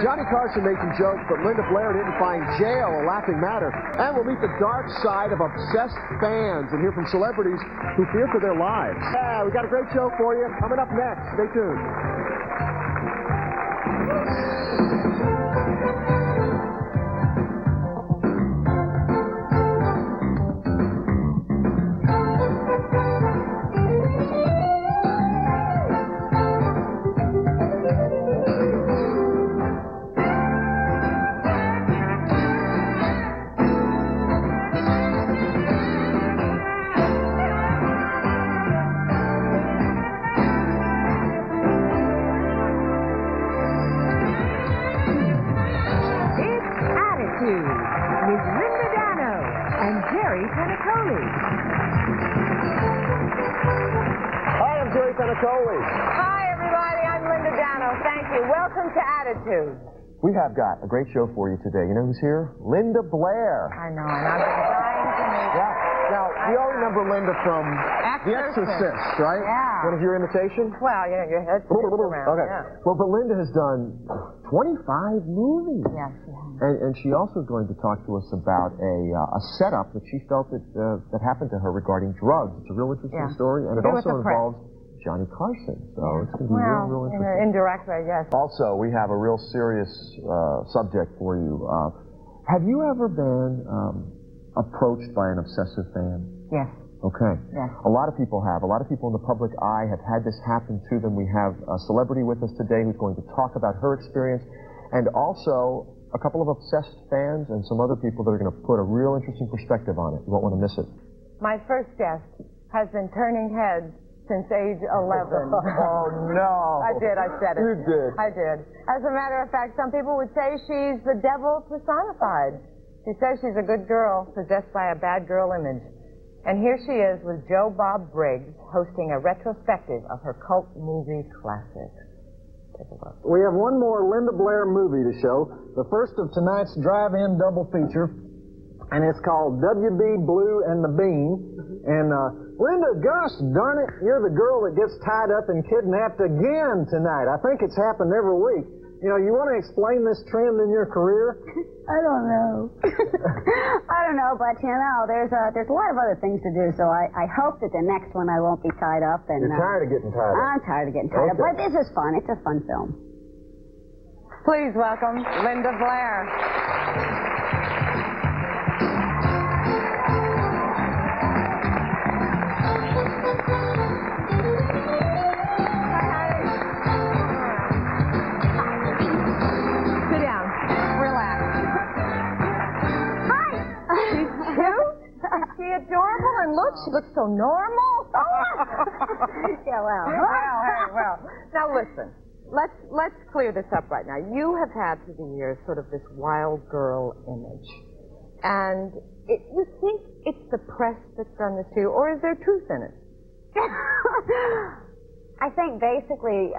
Johnny Carson made some jokes, but Linda Blair didn't find jail a laughing matter. And we'll meet the dark side of obsessed fans and hear from celebrities who fear for their lives. Yeah, we got a great show for you coming up next. Stay tuned. With Linda Dano and Jerry Penacoli. Hi, I'm Jerry Penacoli. Hi, everybody. I'm Linda Dano. Thank you. Welcome to Attitude. We have got a great show for you today. You know who's here? Linda Blair. I know, and I've been dying to meet her. Yeah. Now, we all remember Linda from The Exorcist, right? Yeah. Want to hear your imitation? Well, you know, your head's around. Okay. Yeah. Well, but Linda has done 25 movies. Yes, she has. And she also is going to talk to us about a setup that she felt that happened to her regarding drugs. It's a real interesting story, and it also involves Johnny Carson. So it's going to be real interesting. Indirectly, yes. Also, we have a real serious subject for you. Have you ever been approached by an obsessive fan? Yes. Okay. Yes. A lot of people have. A lot of people in the public eye have had this happen to them. We have a celebrity with us today who's going to talk about her experience, and also a couple of obsessed fans and some other people that are going to put a real interesting perspective on it. You won't want to miss it. My first guest has been turning heads since age 11. Oh, no. I did. I said it. You did. I did. As a matter of fact, some people would say she's the devil personified. She says she's a good girl possessed by a bad girl image. And here she is with Joe Bob Briggs hosting a retrospective of her cult movie classics. Take a look. We have one more Linda Blair movie to show, the first of tonight's drive-in double feature, and it's called W.B. Blue and the Bean. And Linda, gosh darn it, you're the girl that gets tied up and kidnapped again tonight. I think it's happened every week. You know, you want to explain this trend in your career? I don't know. I don't know, but you know, there's a lot of other things to do, so I hope that the next one I won't be tied up. And you're tired of getting tied up? I'm tired of getting tied up, but this is fun. It's a fun film. Please welcome Linda Blair. Adorable, and look, she looks so normal. Yeah, well. Well. Now listen, let's clear this up right now. You have had through the years sort of this wild girl image, and you think it's the press that's done this to you, or is there truth in it? I think basically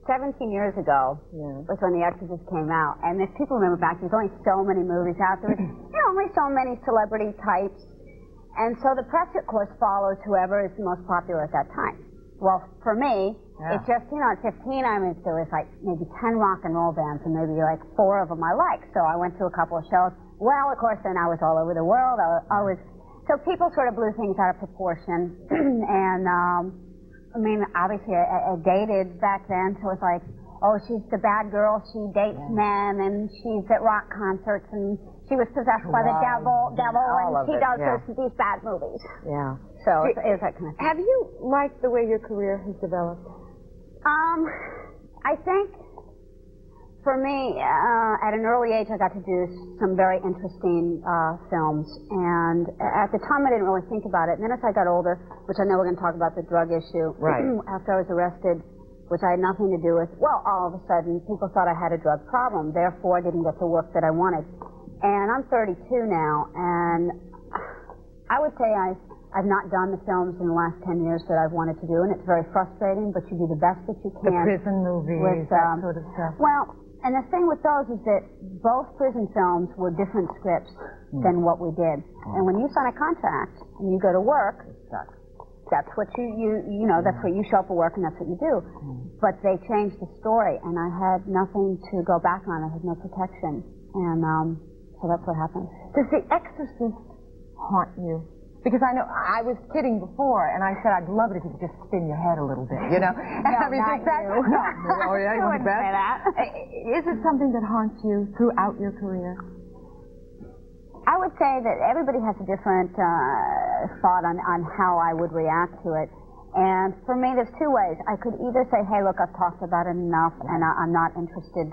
17 years ago was when The Exorcist came out. And if people remember back, there's only so many movies out there. Only so many celebrity types. And so the press, of course, follows whoever is the most popular at that time. Well, for me, it's just, you know, at 15, there was like maybe 10 rock and roll bands, and maybe like 4 of them I liked. So I went to a couple of shows. Well, of course, then I was all over the world. So people sort of blew things out of proportion. And, I mean, obviously, I dated back then, so it was like, oh, she's the bad girl, she dates men, and she's at rock concerts, and she was possessed by the devil, and she does these bad movies. Yeah. So it's that kind of thing. Have you liked the way your career has developed? I think, for me, at an early age, I got to do some very interesting films, and at the time I didn't really think about it. And then as I got older, which I know we're going to talk about the drug issue, after I was arrested, which I had nothing to do with, well, all of a sudden, people thought I had a drug problem, therefore I didn't get the work that I wanted. And I'm 32 now, and I would say I've not done the films in the last 10 years that I've wanted to do, and it's very frustrating, but you do the best that you can. The prison movies, that sort of stuff. Well, and the thing with those is that both prison films were different scripts than what we did. And when you sign a contract and you go to work, that's what you know, that's what you show up for work and that's what you do. But they changed the story, and I had nothing to go back on. I had no protection, and so that's what happened. Does The Exorcist haunt you? Because I know I was kidding before, and I said I'd love it if you could just spin your head a little bit, you know. No, I mean, not you. No, oh yeah, you wouldn't say that. Is it something that haunts you throughout your career? I would say that everybody has a different thought on how I would react to it. And for me, there's two ways. I could either say, hey, look, I've talked about it enough, and I'm not interested,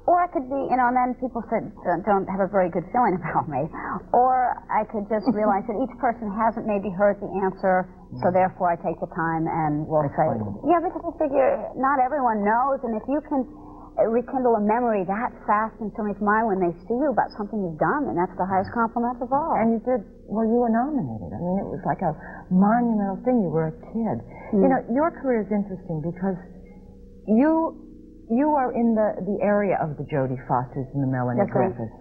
or I could be, you know, and then people don't have a very good feeling about me. Or I could just realize that each person hasn't maybe heard the answer, so therefore I take the time and will say, yeah, because I figure not everyone knows, and if you can rekindle a memory that fast in somebody's mind when they see you about something you've done, and that's the highest compliment of all. And you did, well, you were nominated. I mean, it was like a monumental thing. You were a kid. You know, your career is interesting because you are in the area of the Jodie Fosters and the Melanie Griffiths.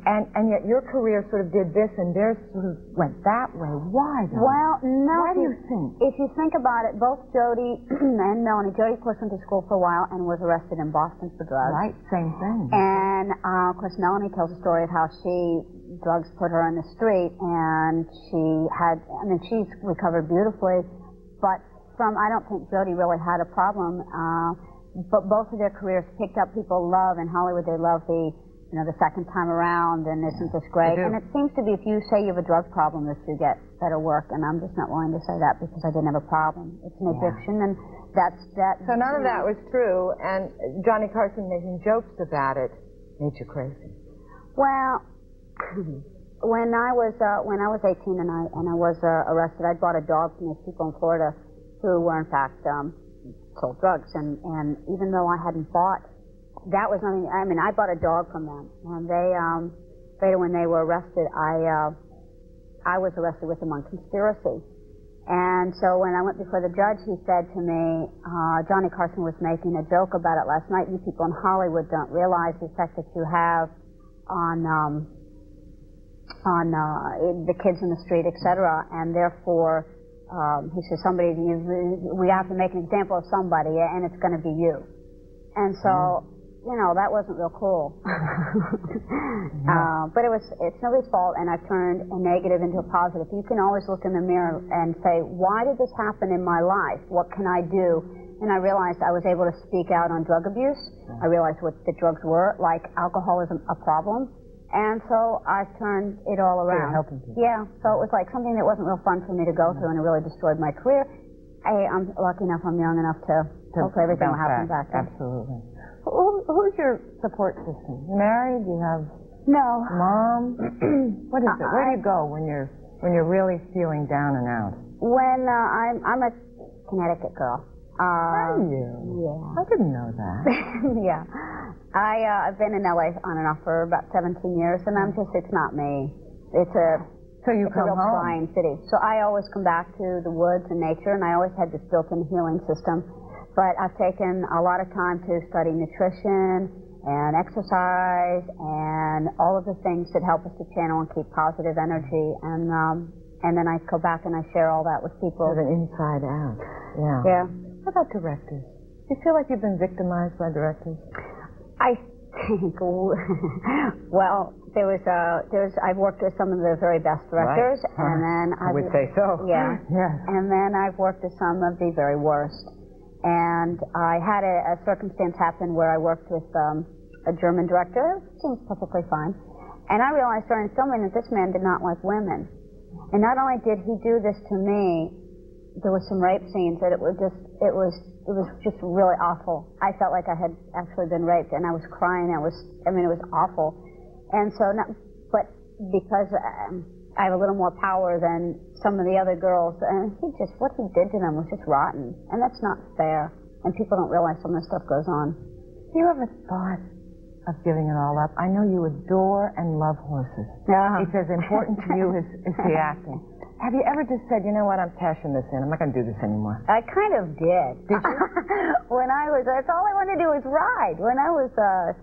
And yet your career sort of did this and theirs sort of went that way. Why though? Well, no. Why do you think? If you think about it, both Jodie and Melanie, Jodie, of course, went to school for a while and was arrested in Boston for drugs. Right, same thing. And, of course, Melanie tells a story of how drugs put her on the street, and she's recovered beautifully, but I don't think Jodie really had a problem. But both of their careers picked up people love in Hollywood. They love the second time around, and isn't this great? And it seems to be if you say you have a drug problem that you get better work, and I'm just not willing to say that because I didn't have a problem. It's an addiction, and that's that. So none of that was true, and Johnny Carson making jokes about it made you crazy. Well, when I was 18 and I was arrested, I bought a dog from these people in Florida who were in fact sold drugs, and even though I hadn't bought, that was nothing. I mean, I bought a dog from them, and they later when they were arrested, I was arrested with them on conspiracy. And so when I went before the judge, he said to me, Johnny Carson was making a joke about it last night. You people in Hollywood don't realize the effect that you have on the kids in the street, etc. And therefore, he says, we have to make an example of somebody, and it's going to be you. And so, that wasn't real cool. But it's nobody's fault, and I've turned a negative into a positive. You can always look in the mirror and say, why did this happen in my life? What can I do? And I realized I was able to speak out on drug abuse. I realized what the drugs were, like alcoholism, a problem. And so I turned it all around. Helping people. Yeah, so it was like something that wasn't real fun for me to go through, and it really destroyed my career. I'm lucky enough, I'm young enough to hopefully everything will happen back then. Absolutely. Who's your support system? You married? You have no mom? What is it? Where do you go when you're really feeling down and out? When I'm a Connecticut girl. Are you? Yeah. I didn't know that. Yeah. I've been in LA on and off for about 17 years, and it's not me. It's a real trying city. So I always come back to the woods and nature, and I always had this built-in healing system. But I've taken a lot of time to study nutrition and exercise and all of the things that help us to channel and keep positive energy. And then I go back and I share all that with people. Sort of inside out. Yeah. Yeah. How about directors? Do you feel like you've been victimized by directors? I think, well, I've worked with some of the very best directors, right. And then I would say so. Yeah. Yes. And then I've worked with some of the very worst. And I had a circumstance happen where I worked with a German director. Seems perfectly fine. And I realized during filming that this man did not like women. And not only did he do this to me, there were some rape scenes that it was just really awful. I felt like I had actually been raped, and I was crying. It was awful. And so, but because I have a little more power than some of the other girls, and what he did to them was just rotten, and that's not fair. And people don't realize some of this stuff goes on. Do you ever thought of giving it all up? I know you adore and love horses. It's as important to you as the acting. Have you ever just said, you know what, I'm cashing this in. I'm not going to do this anymore? I kind of did. Did you? That's all I wanted to do was ride. When I was a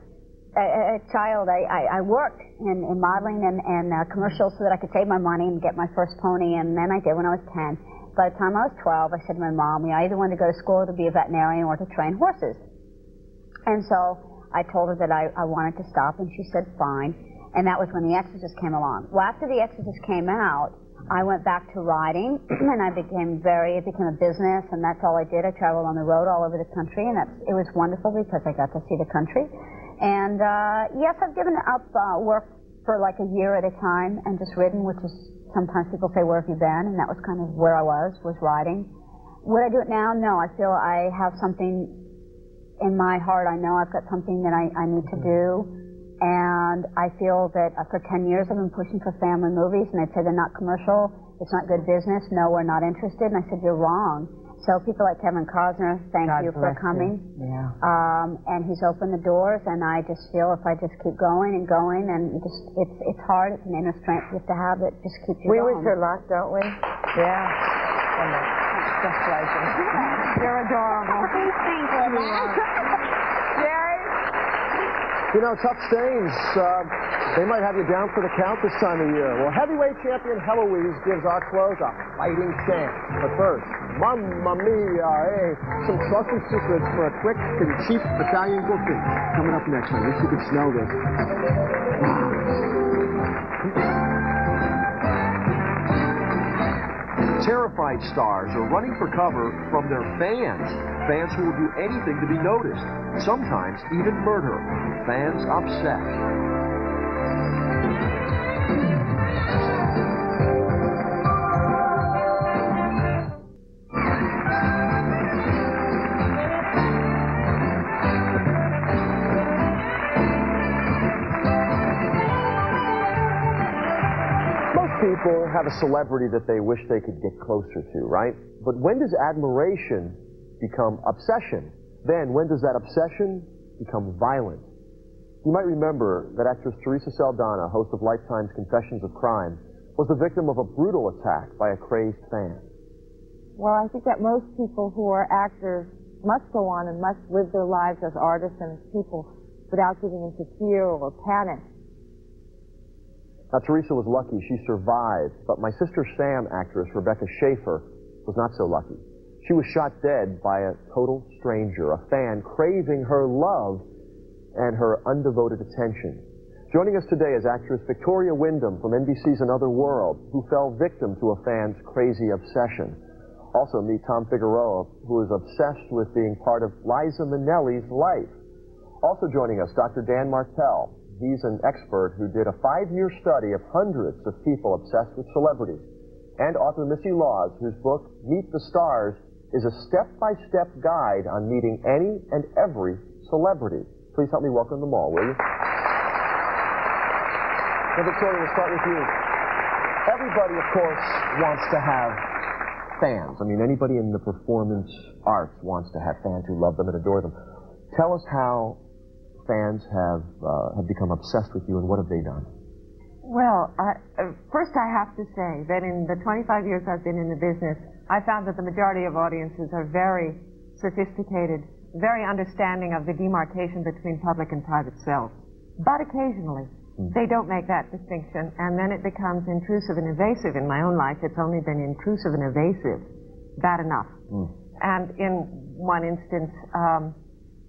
child, I worked in modeling and commercials so that I could save my money and get my first pony, and then I did when I was 10. by the time I was 12, I said to my mom, I either wanted to go to school to be a veterinarian or to train horses. And so I told her that I wanted to stop, and she said fine. And that was when The Exorcist came along. Well, after The Exorcist came out, I went back to riding, and it became a business, and that's all I did. I traveled on the road all over the country, and it was wonderful because I got to see the country. And yes, I've given up work for like a year at a time and just ridden, which is sometimes people say, where have you been? And that was kind of where I was riding. Would I do it now? No, I feel I have something in my heart. I know I've got something that I need to do. And I feel that for 10 years I've been pushing for family movies, and they'd say they're not commercial, it's not good business, no, we're not interested. And I said, you're wrong. So people like Kevin Costner, thank you for coming. Yeah. And he's opened the doors, and I just feel if I just keep going and going, and it's hard, it's an inner strength you have to have that just keeps you We going. wish her luck, don't we? Yeah. Just pleasure. You're adorable. Thank you. Jerry? You know, tough stains. They might have you down for the count this time of year. Well, heavyweight champion Heloise gives our clothes a fighting chance. But first, Mamma Mia, hey, some trusted secrets for a quick and cheap Italian cooking. Coming up next, I wish you could smell this. Terrified stars are running for cover from their fans. Fans who will do anything to be noticed. Sometimes even murder. Fans upset. People have a celebrity that they wish they could get closer to, right? But when does admiration become obsession? Then when does that obsession become violent? You might remember that actress Teresa Saldana, host of Lifetime's Confessions of Crime, was the victim of a brutal attack by a crazed fan. Well, I think that most people who are actors must go on and must live their lives as artists and as people without giving into fear or panic. Now, Teresa was lucky. She survived. But my sister Sam actress Rebecca Schaefer was not so lucky. She was shot dead by a total stranger, a fan craving her love and her undevoted attention. Joining us today is actress Victoria Wyndham from NBC's Another World, who fell victim to a fan's crazy obsession. Also meet Tom Figueroa, who is obsessed with being part of Liza Minnelli's life. Also joining us, Dr. Dan Martell. He's an expert who did a 5-year study of hundreds of people obsessed with celebrities. And author Missy Laws, whose book, Meet the Stars, is a step-by-step guide on meeting any and every celebrity. Please help me welcome them all, will you? So, Victoria, we'll start with you. Everybody, of course, wants to have fans. I mean, anybody in the performance arts wants to have fans who love them and adore them. Tell us how fans have become obsessed with you, and what have they done? Well, first I have to say that in the 25 years I've been in the business, I found that the majority of audiences are very sophisticated, very understanding of the demarcation between public and private selves. But occasionally, they don't make that distinction, and then it becomes intrusive and invasive. In my own life, it's only been intrusive and invasive. Bad enough. And in one instance,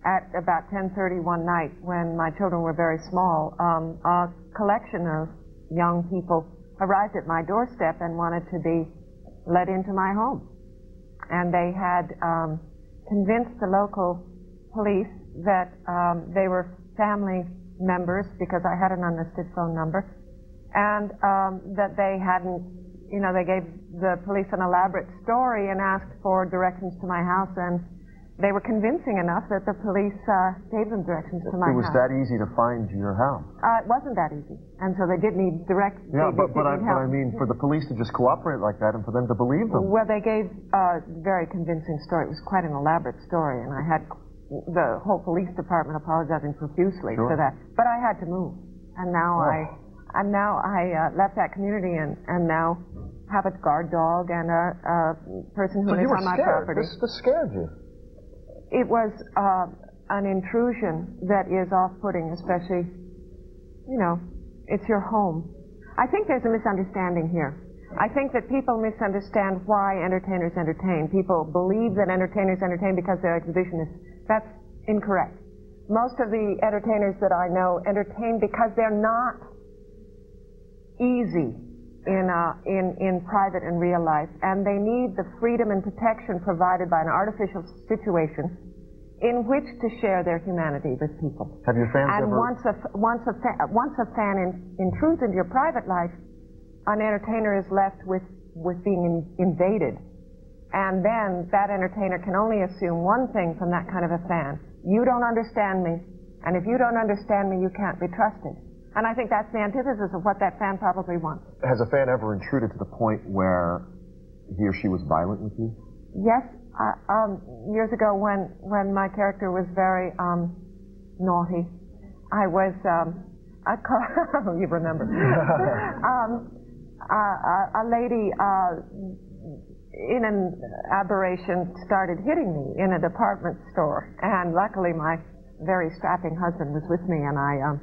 at about 10:30 one night, when my children were very small, a collection of young people arrived at my doorstep and wanted to be let into my home. And they had convinced the local police that they were family members, because I had an unlisted phone number, and that they hadn't, they gave the police an elaborate story and asked for directions to my house, and they were convincing enough that the police gave them directions to my house. It was that easy to find your house? It wasn't that easy. And so they did need direct... Yeah, but I mean, for the police to just cooperate like that and for them to believe them. Well, they gave a very convincing story. It was quite an elaborate story, and I had the whole police department apologizing profusely for that. But I had to move. And now I left that community and now have a guard dog and a person who lives on my property. This scared you? It was an intrusion that is off-putting, especially, it's your home. I think there's a misunderstanding here. I think that people misunderstand why entertainers entertain. People believe that entertainers entertain because they're exhibitionists. That's incorrect. Most of the entertainers that I know entertain because they're not easy in private and real life, and they need the freedom and protection provided by an artificial situation in which to share their humanity with people. Have your fans and ever... once a fan intrudes into your private life, an entertainer is left with being invaded. And then that entertainer can only assume one thing from that kind of a fan. You don't understand me, and if you don't understand me, you can't be trusted. And I think that's the antithesis of what that fan probably wants. Has a fan ever intruded to the point where he or she was violent with you? Yes. Years ago when my character was very naughty, I was, you remember, a lady in an aberration started hitting me in a department store, and luckily my very strapping husband was with me, and I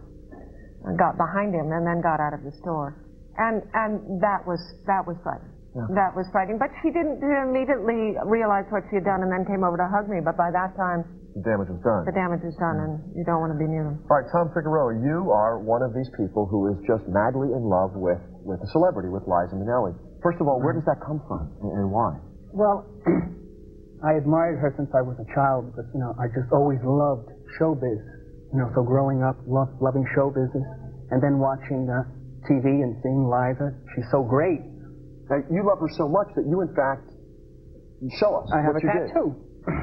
got behind him and then got out of the store, and that was frightening. Yeah. That was frightening, but she didn't immediately realize what she had done and then came over to hug me, but by that time the damage was done. The damage is done, and you don't want to be near them. All right, Tom Figueroa, you are one of these people who is just madly in love with a celebrity, with Liza Minnelli. First of all, where does that come from, and why? Well, I admired her since I was a child, because, I just always loved showbiz. So growing up, loving show business, and then watching TV and seeing Liza, she's so great. Now, you love her so much that you, in fact, show us. I have a tattoo.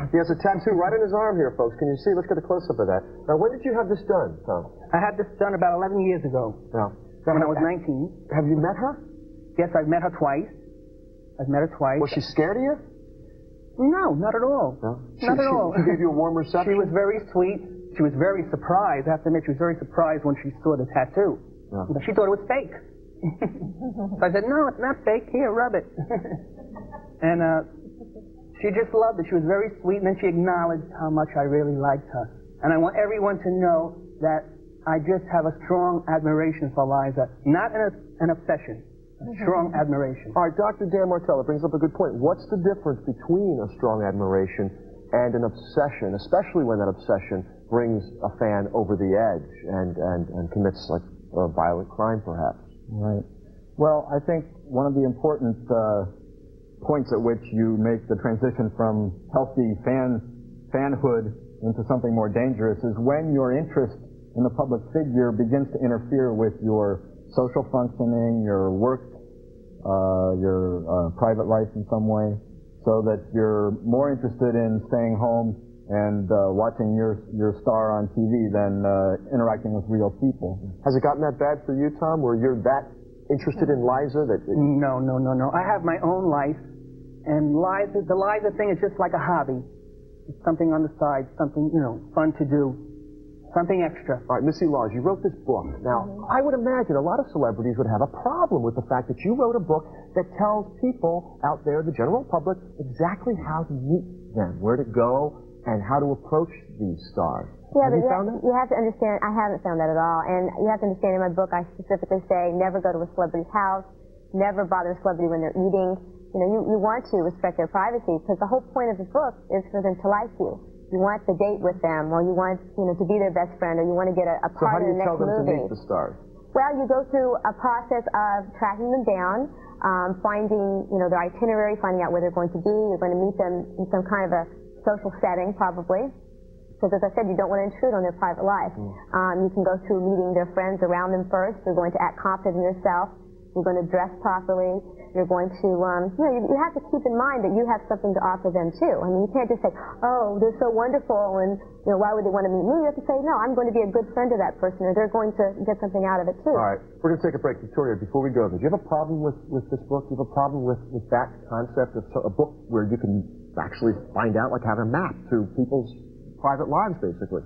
He has a tattoo right on his arm here, folks. Can you see? Let's get a close-up of that. Now, when did you have this done, Tom? I had this done about 11 years ago. Yeah. When I was 19. Have you met her? Yes, I've met her twice. Was she scared of you? No, not at all. No? Not at all. She gave you a warm reception? She was very sweet. She was very surprised. I have to admit, she was very surprised when she saw the tattoo. Yeah. She thought it was fake. So I said, no, it's not fake. Here, rub it. And she just loved it. She was very sweet, and then she acknowledged how much I really liked her. And I want everyone to know that I just have a strong admiration for Liza. Not an obsession. A strong admiration. All right, Dr. Dan Martell, it brings up a good point. What's the difference between a strong admiration and an obsession, especially when that obsession brings a fan over the edge and commits, like, a violent crime, perhaps? Right. Well, I think one of the important points at which you make the transition from healthy fanhood into something more dangerous is when your interest in the public figure begins to interfere with your social functioning, your work, your private life in some way, so that you're more interested in staying home and watching your star on TV than interacting with real people. Has it gotten that bad for you, Tom, where you're that interested in Liza that... No. I have my own life, and the Liza thing is just like a hobby. It's something on the side, something, fun to do, something extra. All right, Missy Laws, you wrote this book. Now, I would imagine a lot of celebrities would have a problem with the fact that you wrote a book that tells people out there, the general public, exactly how to meet them, where to go, and how to approach these stars. Yeah, have you found that? You have to understand, I haven't found that at all. And you have to understand, in my book, I specifically say, never go to a celebrity's house, never bother a celebrity when they're eating. You want to respect their privacy, because the whole point of the book is for them to like you. You want to date with them, or you want, to be their best friend, or you want to get a part in the next movie. So how do you tell them to meet the stars? Well, you go through a process of tracking them down, finding, their itinerary, finding out where they're going to be. You're going to meet them in some kind of a social setting, probably. Because, as I said, you don't want to intrude on their private life. You can go through meeting their friends around them first. You're going to act confident in yourself. You're going to dress properly. You're going to, you have to keep in mind that you have something to offer them, too. I mean, you can't just say, oh, they're so wonderful, and, why would they want to meet me? You have to say, no, I'm going to be a good friend to that person, or they're going to get something out of it, too. All right. We're going to take a break. Victoria, before we go, do you have a problem with this book? Do you have a problem with that concept of a book where you can actually find out, like have a map to people's private lives, basically?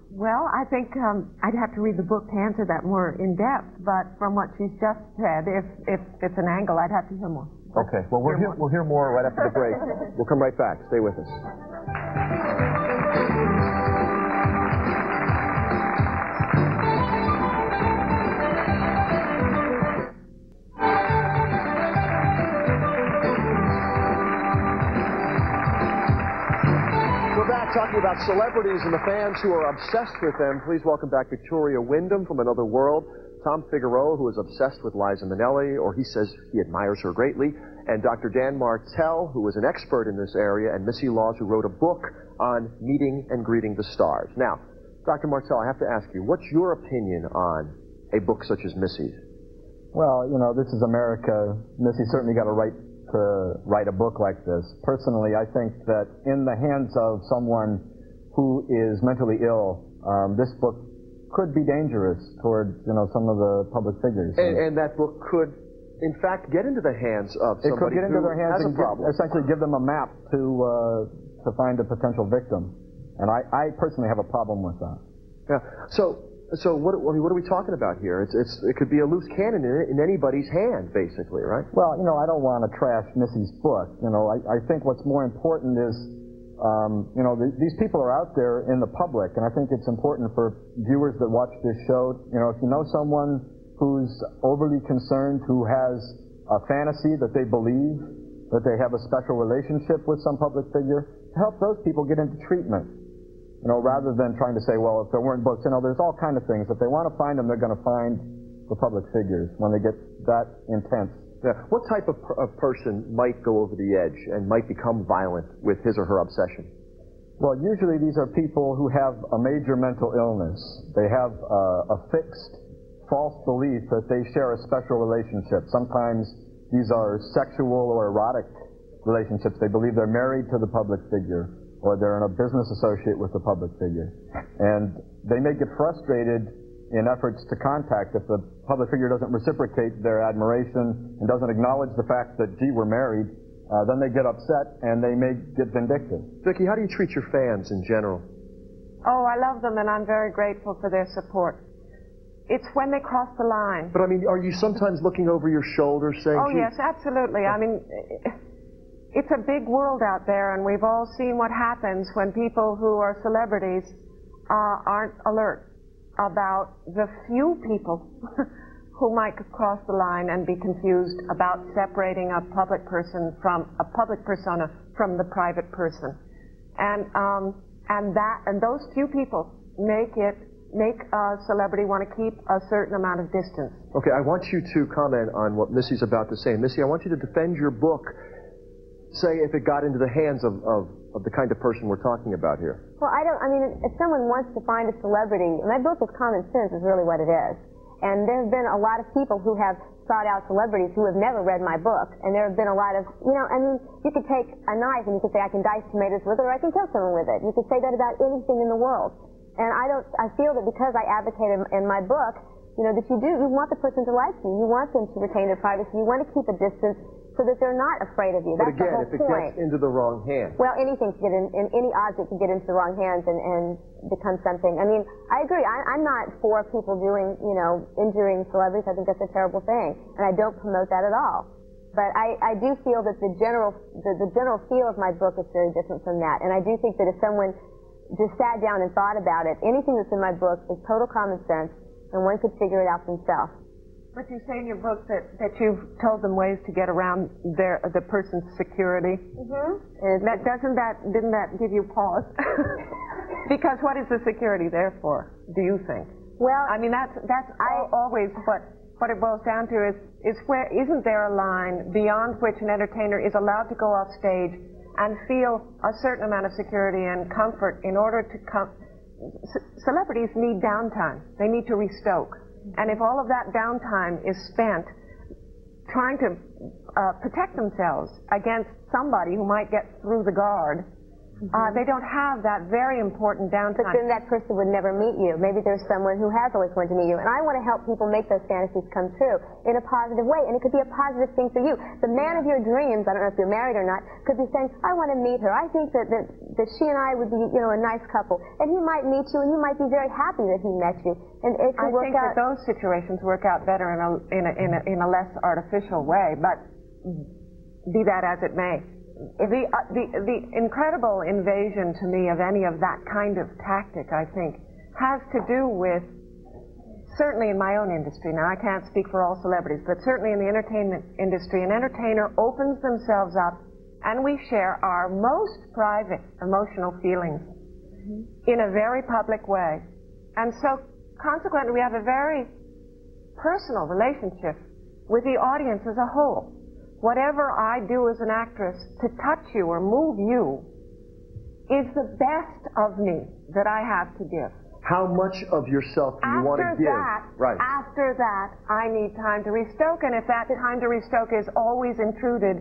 Well, I think I'd have to read the book to answer that more in depth, but from what she's just said, if it's an angle, I'd have to hear more. Okay, well, we'll hear more right after the break. We'll come right back. Stay with us. about celebrities and the fans who are obsessed with them. Please welcome back Victoria Wyndham from Another World, Tom Figueroa, who is obsessed with Liza Minnelli, or he says he admires her greatly, and Dr. Dan Martell, who is an expert in this area, and Missy Laws, who wrote a book on meeting and greeting the stars. Now, Dr. Martell, I have to ask you, what's your opinion on a book such as Missy's? Well, you know, this is America. Missy certainly got a right to write a book like this. Personally, I think that in the hands of someone who is mentally ill, this book could be dangerous toward, you know, some of the public figures. And that book could, in fact, get into the hands of somebody it could get into their hands has a problem. Essentially give them a map to find a potential victim. And I personally have a problem with that. Yeah. So what are we talking about here? It could be a loose cannon in anybody's hand, basically, right? Well, you know, I don't want to trash Missy's book. You know, I think what's more important is, you know, these people are out there in the public, and I think it's important for viewers that watch this show, you know, if you know someone who's overly concerned, who has a fantasy that they believe, that they have a special relationship with some public figure, to help those people get into treatment. You know, rather than trying to say, well, if there weren't books, you know, there's all kind of things. If they want to find them, they're going to find the public figures when they get that intense. Yeah. What type of person might go over the edge and might become violent with his or her obsession? Well, usually these are people who have a major mental illness. They have a fixed, false belief that they share a special relationship. Sometimes these are sexual or erotic relationships. They believe they're married to the public figure, or they're in a business associate with the public figure. And they may get frustrated in efforts to contact if the public figure doesn't reciprocate their admiration and doesn't acknowledge the fact that, gee, we're married. Then they get upset and they may get vindictive. Vicki, how do you treat your fans in general? Oh, I love them, and I'm very grateful for their support. It's when they cross the line. But, I mean, are you sometimes looking over your shoulder saying... Oh, yes, absolutely. I mean... It's a big world out there, and we've all seen what happens when people who are celebrities aren't alert about the few people who might cross the line and be confused about separating a public person from a public persona from the private person, and those few people make a celebrity want to keep a certain amount of distance. Okay, I want you to comment on what Missy's about to say. Missy, I want you to defend your book. Say if it got into the hands of the kind of person we're talking about here. Well, I mean, if someone wants to find a celebrity, my book is Common Sense is really what it is. And there have been a lot of people who have sought out celebrities who have never read my book. And there have been a lot of, you know, I mean, you could take a knife and you could say, I can dice tomatoes with it, or I can kill someone with it. You could say that about anything in the world. And I feel that because I advocate in my book, you know, that you want the person to like you. You want them to retain their privacy. You want to keep a distance so that they're not afraid of you. That's but again, the whole point. If it gets into the wrong hands. Well, anything can get in any object can get into the wrong hands and become something. I mean, I agree. I'm not for people doing, you know, injuring celebrities. I think that's a terrible thing, and I don't promote that at all. But I do feel that the general feel of my book is very different from that, and I do think that if someone just sat down and thought about it, anything that's in my book is total common sense, and one could figure it out themselves. But you say in your book that you've told them ways to get around the person's security. Mm-hmm. Didn't that give you pause? Because what is the security there for? Do you think? Well, I mean that's always what it boils down to is where isn't there a line beyond which an entertainer is allowed to go off stage and feel a certain amount of security and comfort in order to come. Celebrities need downtime. They need to restoke. And if all of that downtime is spent trying to protect themselves against somebody who might get through the guard, they don't have that very important downtime. But then that person would never meet you. Maybe there's someone who has always wanted to meet you. And I want to help people make those fantasies come true in a positive way. And it could be a positive thing for you. The man of your dreams, I don't know if you're married or not, could be saying, I want to meet her. I think that she and I would be, you know, a nice couple. And he might meet you, and you might be very happy that he met you. And it could work out. I think that those situations work out better in a less artificial way. But be that as it may. The incredible invasion to me of any of that kind of tactic, I think, has to do with, certainly in my own industry, now I can't speak for all celebrities, but certainly in the entertainment industry, an entertainer opens themselves up and we share our most private emotional feelings in a very public way. And so, consequently, we have a very personal relationship with the audience as a whole. Whatever I do as an actress to touch you or move you is the best of me that I have to give. How much of yourself do you want to give? After that, I need time to restoke, and if that time to restoke is always intruded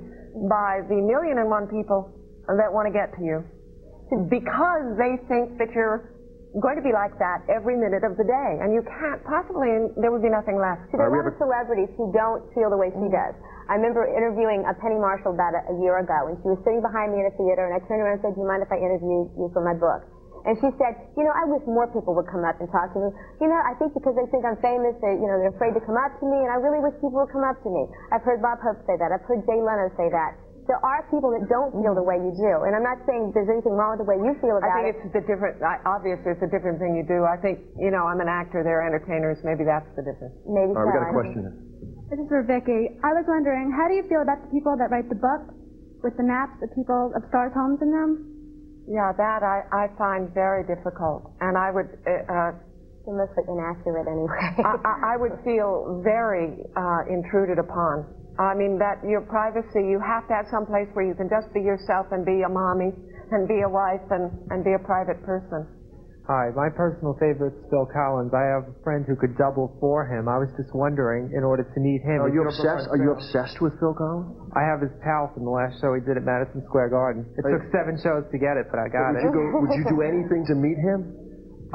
by the 1,000,001 people that want to get to you, because they think that you're going to be like that every minute of the day, and you can't possibly, and there would be nothing left. See, there are a lot of celebrities who don't feel the way she does. I remember interviewing a Penny Marshall about a year ago, and she was sitting behind me in a theater, and I turned around and said, "Do you mind if I interview you for my book?" And she said, "You know, I wish more people would come up and talk to me. You know, I think because they think I'm famous, they're afraid to come up to me, and I really wish people would come up to me." I've heard Bob Hope say that. I've heard Jay Leno say that. There are people that don't feel the way you do, and I'm not saying there's anything wrong with the way you feel about it. I think it's the different, obviously it's a different thing you do. I think, I'm an actor, they're entertainers, maybe that's the difference. Maybe so. All right, we got a question. This is for Vicki. I was wondering, how do you feel about the people that write the books with the maps of stars' homes in them? Yeah, that I find very difficult, and I would... They're mostly inaccurate anyway. I would feel very intruded upon. I mean, that your privacy, you have to have some place where you can just be yourself and be a mommy and be a wife and be a private person. Hi, my personal favorite is Phil Collins. I have a friend who could double for him. I was just wondering, in order to meet him... Are you obsessed with Phil Collins? I have his pal from the last show he did at Madison Square Garden. It took 7 shows to get it, but I got it. Would you do anything to meet him?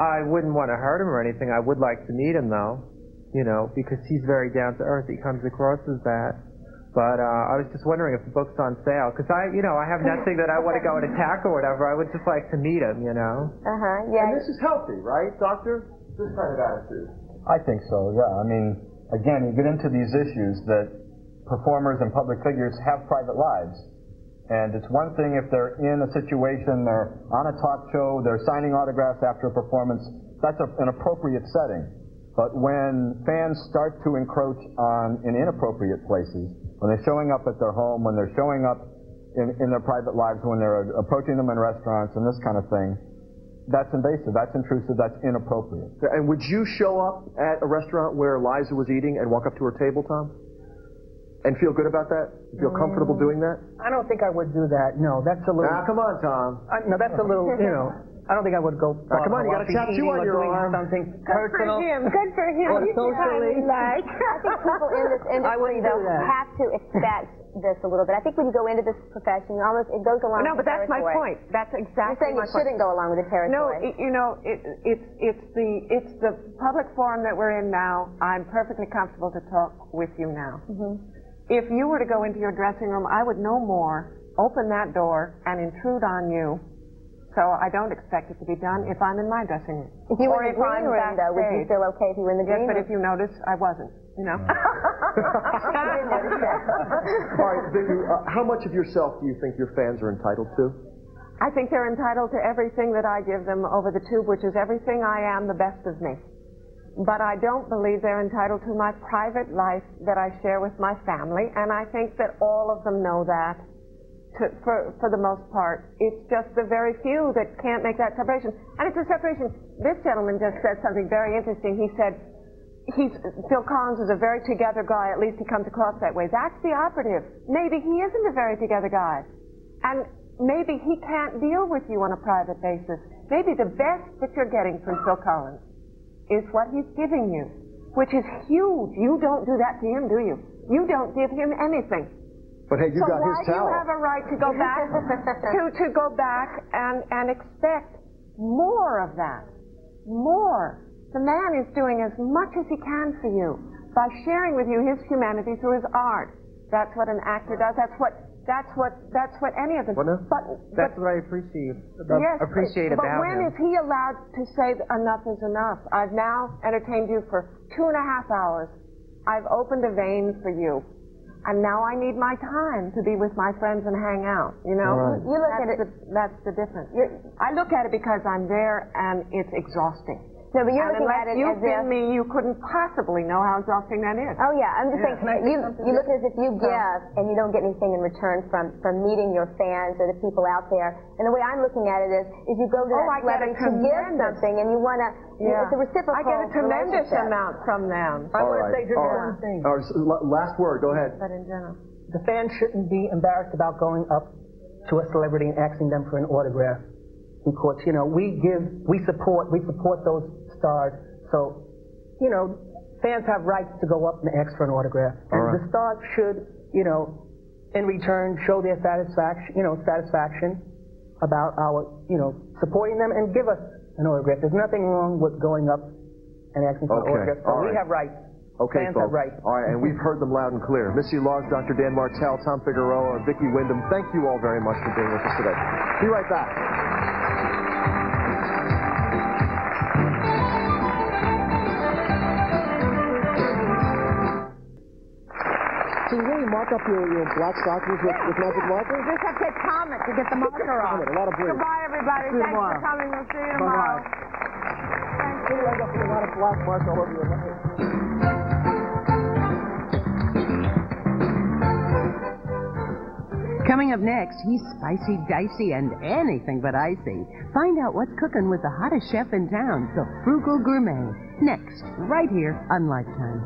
I wouldn't want to hurt him or anything. I would like to meet him, though, because he's very down to earth. He comes across as that. But I was just wondering if the book's on sale, because I have nothing that I want to go and attack or whatever. I would just like to meet him, Yeah. And this is healthy, right, Doctor? This kind of attitude. I think so, yeah. I mean, again, you get into these issues that performers and public figures have private lives. And it's one thing if they're in a situation, they're on a talk show, they're signing autographs after a performance, that's an appropriate setting. But when fans start to encroach in inappropriate places, when they're showing up at their home, when they're showing up in their private lives, when they're approaching them in restaurants and this kind of thing, that's invasive, that's intrusive, that's inappropriate. And would you show up at a restaurant where Liza was eating and walk up to her table, Tom? And feel good about that? Feel comfortable doing that? I don't think I would do that. No, that's a little... come on, Tom. No, that's a little, I don't think I would go... come on, you got a tattoo on your arm. Something personal. Good for him. Or socially. I think people in this industry, though, have to expect this a little bit. I think when you go into this profession, it goes along with the territory. No, but that's my point. That's exactly my point. You're saying it shouldn't go along with the territory. No, it's the public forum that we're in now. I'm perfectly comfortable to talk with you now. If you were to go into your dressing room, I would no more open that door and intrude on you. So I don't expect it to be done if I'm in my dressing room. If you were in the green room, though, would you feel okay if you were in the green room? Yes, but if you notice, I wasn't, I didn't notice that. All right, Vicki, how much of yourself do you think your fans are entitled to? I think they're entitled to everything that I give them over the tube, which is everything I am, the best of me. But I don't believe they're entitled to my private life that I share with my family, and I think that all of them know that. For the most part. It's just the very few that can't make that separation. And it's a separation. This gentleman just said something very interesting. He said, Phil Collins is a very together guy, at least he comes across that way. That's the operative. Maybe he isn't a very together guy. And maybe he can't deal with you on a private basis. Maybe the best that you're getting from Phil Collins is what he's giving you, which is huge. You don't do that to him, do you? You don't give him anything. But hey, you got his talent. So why do you have a right to go back to go back and expect more of that? More. The man is doing as much as he can for you by sharing with you his humanity through his art. That's what an actor does. That's what any of them. That's what I appreciate. Yes, about but when him. is he allowed to say enough is enough? I've now entertained you for 2.5 hours. I've opened a vein for you. And now I need my time to be with my friends and hang out, you know? Right. You look at it... That's the difference. I look at it because I'm there and it's exhausting. No, but you're and looking at unless it you've as been me, you couldn't possibly know how exhausting that is. Oh yeah, I'm just saying you look at it as if you give and you don't get anything in return from meeting your fans or the people out there. And the way I'm looking at it is you go to that celebrity to give something and you want to. Yeah. It's a reciprocal. I get a tremendous amount from them. I want to say just one thing. Last word. Go ahead. But in general, the fans shouldn't be embarrassed about going up to a celebrity and asking them for an autograph, because we support those stars. So fans have rights to go up and ask for an autograph, and the stars should in return show their satisfaction about our supporting them and give us an autograph. There's nothing wrong with going up and asking for an autograph. So we have rights. Okay, fans folks. have rights. All right, and we've heard them loud and clear. Missy Laws, Dr. Dan Martell, Tom Figueroa, Vicki Wyndham, thank you all very much for being with us today. Be right back. So you really mark up your black stockings with magic markers? You just have to comment to get the marker off. A lot of blues. Goodbye, everybody. See you Thanks tomorrow. for coming. We'll see you tomorrow. You end up with a lot of black marks all over your head. Coming up next, he's spicy, dicey, and anything but icy. Find out what's cooking with the hottest chef in town, the Frugal Gourmet. Next, right here on Lifetime.